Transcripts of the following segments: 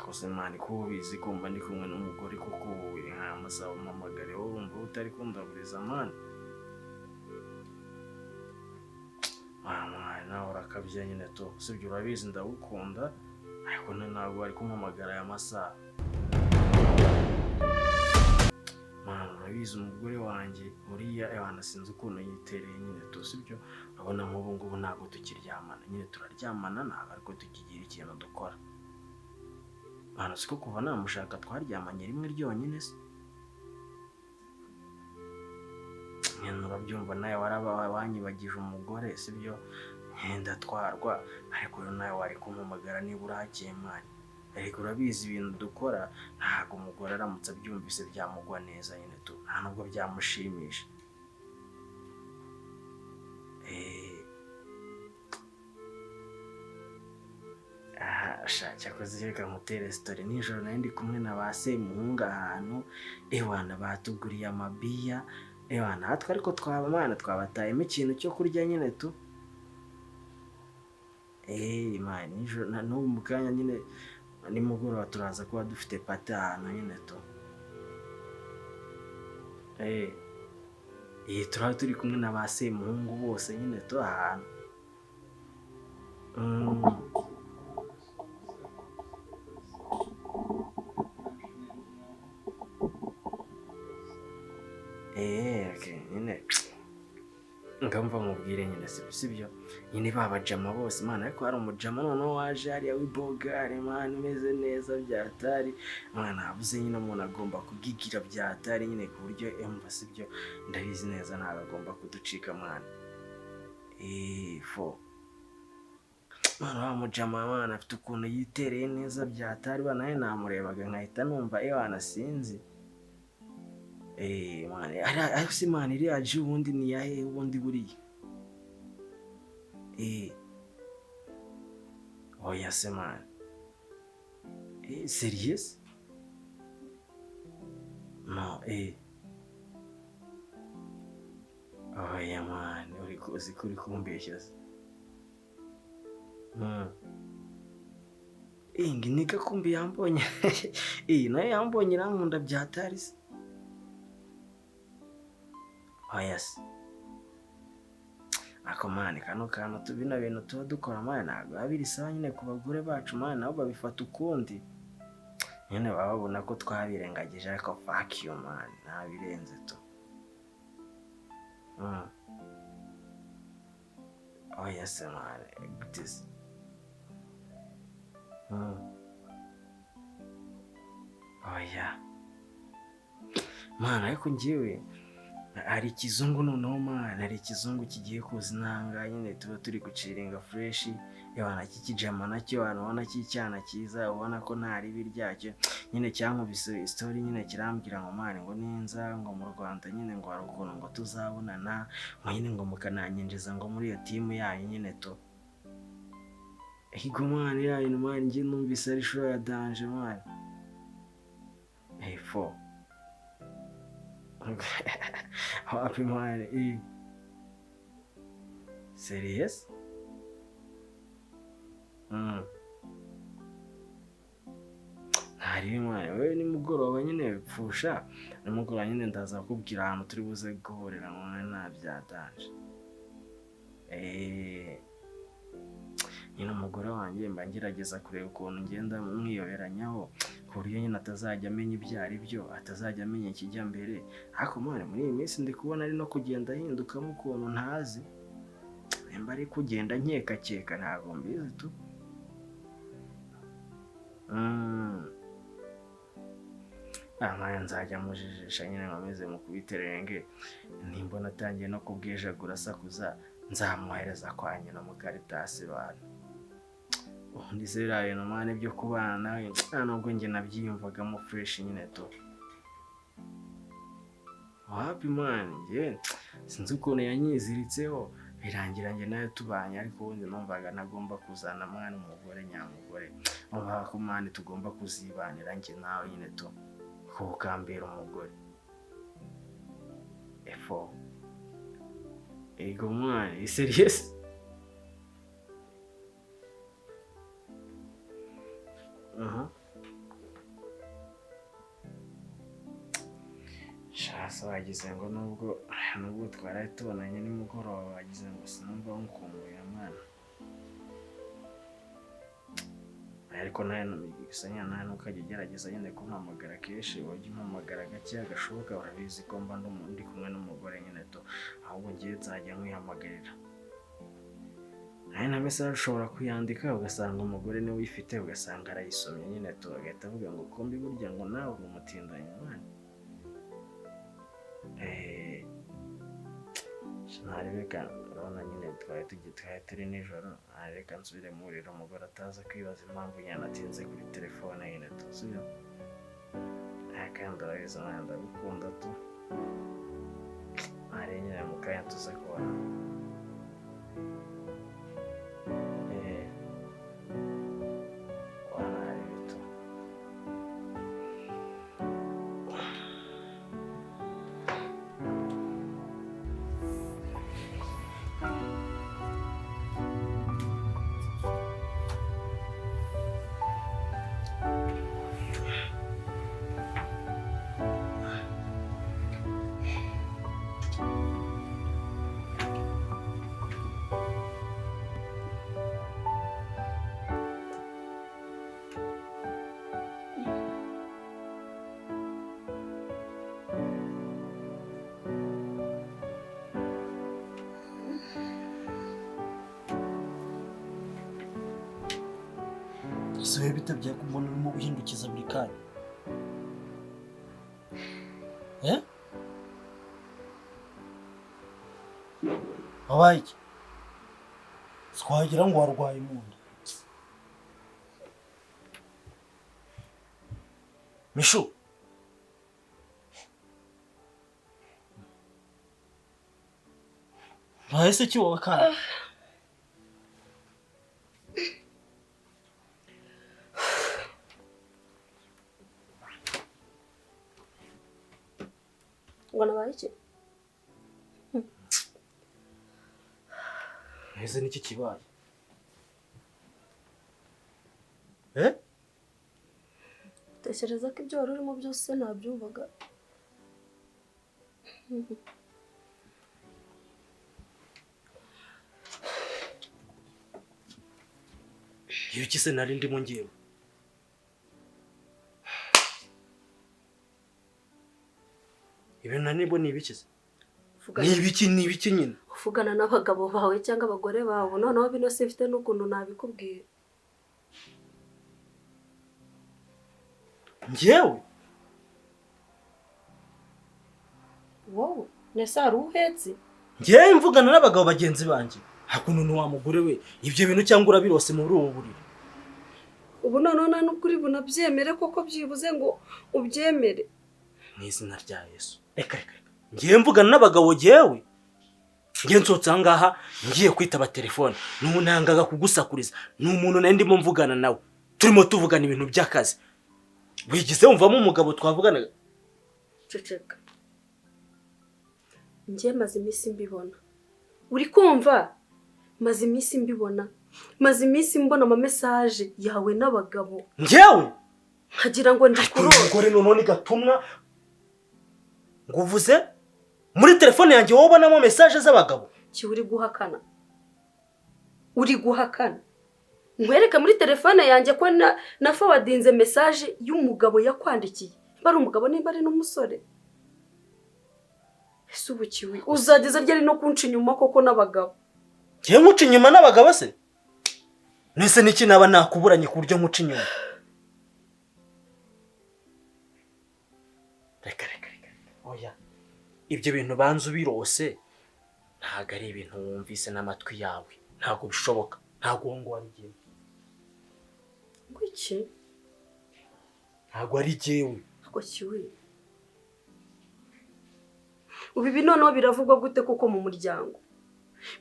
Akoze mani ko ubizi kumva ndi kumwe n'umugore kuko nka masaha umpamagare wowe urumva utari kundaburiza mani. Mani nawe urakabya nyine tu, sibyo urabizi ndagukunda ariko ntabwo bari kumpamagara aya masaha. Mani urabizi umugore wanjye uriya ebana sinzi ukuntu yitereye nyine tu, sibyo urabona nk'ubu ngubu ntabwo tukiryamana, nyine turaryamana ntabwo ariko tukigira ikintu dukora. Mani siko kuva namushaka twaryamanye rimwe ryonyine se. Nyine urabyumva nawe wanyibagije umugore sibyo, nkenda twarwa ariko nawe wari kumpamagara niba urahakiye mani. Ariko urabizi ibintu dukora ntabwo umugore aramutse abyumvise byamugwa neza nyine tu, nta nubwo byamushimisha. Cyakoze reka mutere story. Nijoro nari ndi kumwe na ba Semuhungu ahantu ewana batuguriye amabiya ewana natwe ariko twabatayemo ikintu cyo kurya nyine tu. Mani nijoro n'ubu mu kanya nyine nimugoroba turaza kuba dufite pati ahantu nyine tu. Turaba turi kumwe na ba Semuhungu bose nyine tu ahantu. Nyine ngamva mubwire nyine sibyo nyine babajama bose mani, ariko hari umujama noneho waje hariya w'ibogare mani umeze neza byatari mani. Habuze nyine umuntu agomba kugigira byatari nyine ku buryo emva sibyo ndabizi neza ntabwo agomba kuducika mani. Mani wa mujama mani afite ukuntu yitereye neza byatari nawe namurebaga nkahita numva ewana sinzi. Mani ariko si mani iriya ji ubundi ni ya hehe ubundi buriya? Oya se mani. Serious? No oya mani uzi ko uri kumbeshya se. Nginika kumbi yambonye nayo yambonye irankunda byatari se. Oya se. Ako mani kano kantu bino bintu tuba dukora mani ntabwo biba biri sawa nyine ku bagore bacu mani, nabo babifata ukundi nyine baba babona ko twabirengagije ariko fuck you mani ntabirenze tu. Oya se mani gute se. Oya mani ariko njyewe hari ikizungu noneho mani, hari ikizungu kigiye kuza inanga nyine tuba turi guciringa fresh ewana kikijama nacyo ubona cy'icyana cyiza ubona ko nta ribi ryacyo nyine cyankubise story nyine kirambwira ngo mani ngo ninza ngo mu Rwanda nyine ngo hari ukuntu ngo tuzabonana ngo nyine ngo mukananyinjiza ngo muri iyo timu yanyu nyine tu. Ego mani yayo mani njye numvise ari show ya danger mani. Happy mani. Serious? Ntari mani wewe nimugoroba nyine pfusha nimugoroba nyine ndaza kukubwira ahantu turi buze guhurira mani nta byatanje. Nyine umugore wanjye mba ngerageza kureba ukuntu ngenda mwiyoberanyaho ku buryo nyine atazajya amenya ibyo ari byo, atazajya amenya ikijya mbere. Ariko mani muri iyi minsi ndi kubona ari no kugenda ahindukamo ukuntu ntazi, nimba ari kugenda nkeka ntabwo mbizi tu. Mani nzajya mujijisha nyine nkomeze mukubiterenge, nimbona atangiye no kubwijagura asakuza nzamuhereza kwa nyina mu Karitasi bana. Ubundi se biriya bintu mani byo kubana nawe nta nubwo njye nabyiyumvagamo fresh nyine tu. Happy mani njye sinzi ukuntu yanyiziritseho birangira njye nawe tubanye, ariko ubundi numvaga nagomba kuzana mwana umugore nyamugore, numvaga ko mani tugomba kuzibanira njye nawe nyine tu ko ukambera umugore. Ego mani serious? wagize ngo nubwo twaraye tubonanye nimugoroba wagize ngo sinumva nkumbuye mwana. Ariko nawe bisanya nawe ntukajya ugerageza nyine kumpamagara kenshi, wajya umpamagara gake gashoboka, urabizi ko mba ndi kumwe n'umugore nyine to, ahubwo ngiye nzajya nkwihamagarira. Hari na message ushobora kuyandika ugasanga umugore niwe uyifite, ugasanga arayisomye nyine to, agahita avuga ngo kombi burya ngo nawe uri umutindanye mwana. Ntarebeka urabona nyine twari turi nijoro, reka nsubire muriro umugore ataza kwibaza impamvu yanatinze kuri telefone nyine tuzuye. Kandi urabizi nawe ndagukunda tu, nyine mu kanya tuza kubona. Ese bitabye kumbona urimo guhindukiza buri kanya? Wabaye iki? Twagira ngo warwaye mu nda. Mishu, bahise ki wowe kana? Ngwana baye iki? Ese niki kibaye? Tekereza ko ibyo wari urimo byose nabyumvaga. Ibiki se nari ndimo ngiye? Ibintu nanibo ni ibiki se? Ni ibiki nyine? Uvugana n'abagabo bawe cyangwa abagore bawe, noneho bino se mfite n'ukuntu nabikubwiye. Njyewe? Wowe nese hari uhetse? Njyewe mvugana n'abagabo bagenzi banjye. Hakuno wa mugore we ibyo bintu cyangwa urabirose muri ubu buriri. Ubu noneho nta n'ukuri bunabyemere koko byibuze ngo ubyemere. Mu izina rya Yesu. Reka. Ngiye mvugana n'abagabo jyewe. Ngiye nsotse ngaha ngiye kwitaba telefone. N'umunangaga kugusakuriza. N'umuntu nari ndimo mvugana nawe. Turimo tuvugana ibintu by'akazi. Wigize umvamo umugabo twavuganaga. Ceceka. Ngiye maze iminsi mbibona. Uri kumva? Maze iminsi mbibona. Maze iminsi mbona ama message yawe n'abagabo. Njyewe? Hagira ngo ndikurora. Umugore none gatumwa nguvuze muri telefone yanjye wowe ubonamo message z'abagabo. Ki uri guhakana? Uri guhakana? Nkwereka muri telefone yanjye ko na forwardinze message y'umugabo yakwandikiye. Bari umugabo nimba ari n'umusore. Ese ubukiwe uzageza ryari no kunca inyuma koko n'abagabo? Ngiye nkuca inyuma n'abagabo se? Nese niki naba nakuburanye ku buryo nkuca inyuma? Reka. Oya. Ibyo bintu banzu birose ntago ari ibintu wumvise n'amatwi yawe. Ntago bishoboka. Ntago ngo ari giye. Ngwiki? Ntago ari giyewe. Ako kiwe. Ubi binono biravugwa gute koko mu muryango?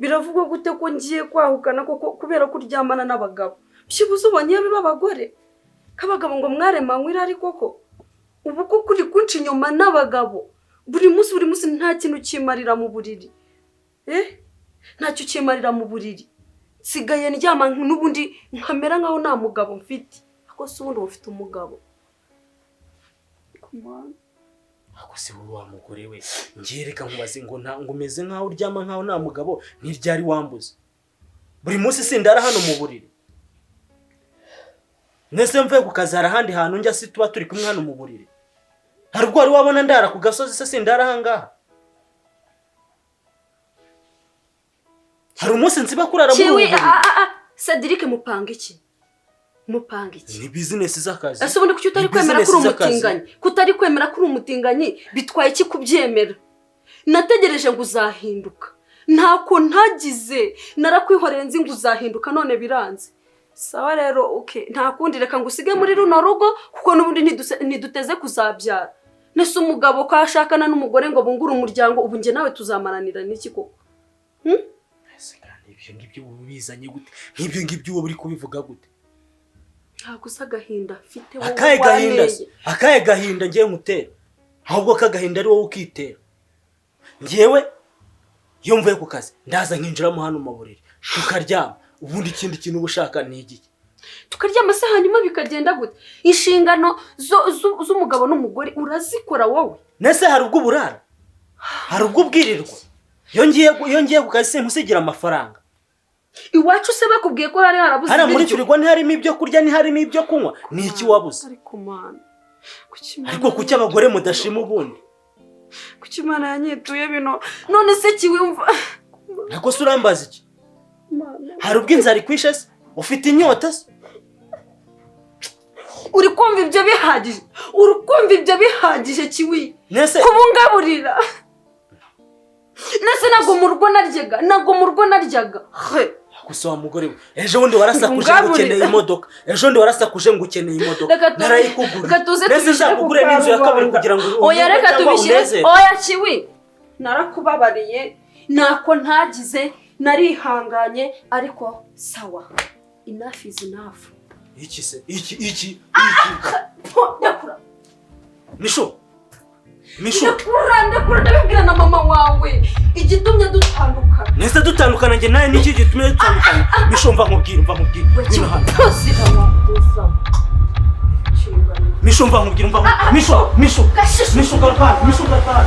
Biravugwa gute ko ngiye kwahukana koko kubera kuryamana n'abagabo? Byibuze ubonye b'abagore. Kabagabo ngo mwaremanywe ari koko. Ubu ko kuri kunca inyuma n'abagabo. Buri munsi nta kintu kimarira mu buriri. Ntacyo kimarira mu buriri. Sigaye ndyama n'ubundi nkamera nkaho nta mugabo mfite. Ako se ubundi ufite umugabo. Come on. ako se wowe wa mugore we ngereka nkubaze ngo ngo umeze nkaho uryama nkaho nta mugabo ntiryari wambuze buri munsi sindara hano mu buriri nese mvuye ku kazi hari ahandi hantu njya si tuba turi kumwe hano mu buriri hari ubwo wari wabona ndara ku gasozi se sindara ahangaha hari umunsi nsiba kurara muri ubu buriri Cedric mupanga iki ni business z'akazi ese ubundi kuki utari kwemera kuri umutinganyi kutari kwemera kuri umutinganyi bitwaye iki kubyemera nategereje ngo uzahinduka ntako ntagize narakwihoreye nzi ngo uzahinduka none biranze sawa rero okay nta kundi reka ngo usige muri runo rugo kuko n'ubundi ntiduteze kuzabyara nese umugabo kwashakana n'umugore ngo bungure umuryango ubu nge nawe tuzamananira n'iki koko ibyo ngibyo ubizanye gute nk'ibyo ngibyo uwo uri kubivuga gute ntabwo usa agahinda mfite wowe akaye gahinda ngiye nkutera ahubwo kagahinda ari wowe ukitera ngewe iyo mvuye ku kazi ndaza nkinjiramo hano mu buriri tukaryama ubundi ikindi kintu uba ushaka ni igiki tukaryama se hanyuma bikagenda gute inshingano z'umugabo n'umugore urazikora wowe nese hari ubwo burara hari ubwo ubwirirwa iyo ngiye ku kazi nkusigira amafaranga iwacu se bakubwiye ko hari harabuze ibiryo muri firigo ntiharimo ibyo kurya ntiharimo ibyo kunywa ni iki wabuze ariko mana ariko kuki abagore mudashima ubundi kuki Imana yanyituye bino none se kiwumva nako se urambaza iki hari ubwo inzara ikwishe se ufite inyota se uri kumva ibyo bihagije kiwi kubungaburira nese ntabwo mu rugo naryaga gusa wa mugore we ejo bundi warasakuje ngo ukeneye imodoka narayikugura nese nzakugure n'inzu ya kabiri kugira ngo oya reka tubishyire oya kiwi narakubabariye ntako ntagize narihanganye ariko sawa enough is enough iki se iki ndakura Misho ndakura ndabibwira na mama wawe igitumye dutandukana nese dutandukana nge nawe niki gitumye dutandukana Misho mva nkubwira bino hano Misho mva nkubwira Misho garukana